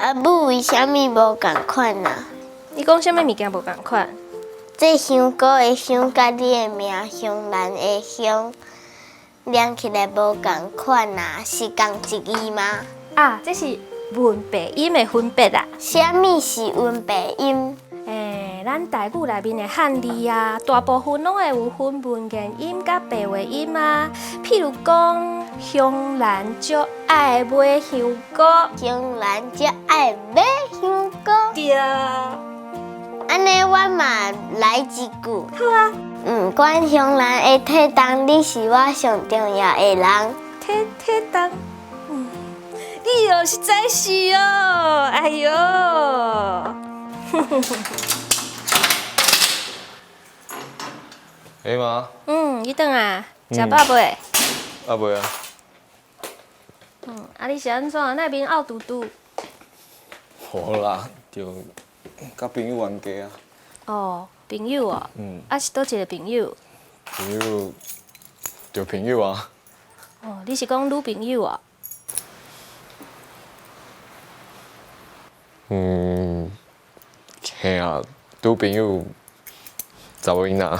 啊，母为虾米无共款啊？你讲什么物件无共款？这香菇的香甲你的名香兰的香，念起来无共款啊，是共一字吗？啊，这是文白音的分别啦。虾米是文白音？咱台语内面的汉字啊，大部分拢会有分文言音甲白话音啊。譬如讲，香兰足爱买香菇，香兰只爱买香菇。对。安尼我嘛来一句。好啊。不管香兰的体重，你是我上重要的人。体重，你哦实在是哦，哎哟。妈。你等啊，食饱未？啊未啊。你是安怎？那边拗嘟嘟？好啦，就甲朋友冤家啊。哦，朋友哦。是倒一个朋友？朋友，就朋友啊。哦，你是讲女朋友哦？嘿啊，女朋友查某囡仔。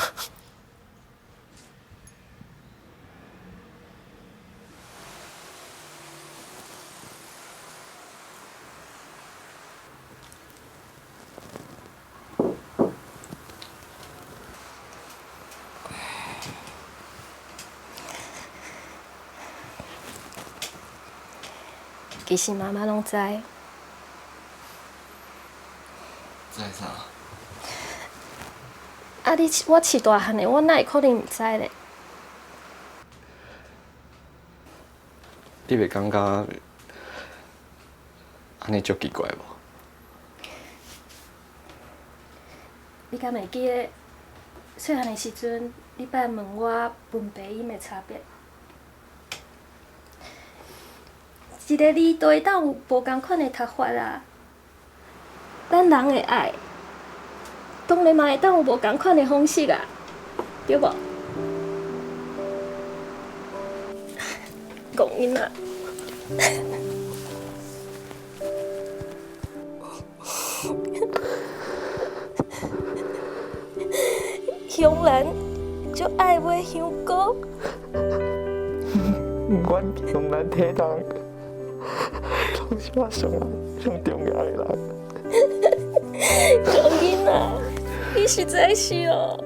其实妈妈拢知。知啥？我饲大汉的，我哪会可能唔知咧？你袂感觉安尼足奇怪无？你敢会记得细汉的时阵，你捌问我文白音的差别？一个字都会当有无共款的读法啊。咱人的爱，当然嘛会当有无共款的方式啊，对无？讲囡仔。香兰就爱买香菇。不管香兰体重，拢是我上重要的人。讲囡仔，你实在是哦。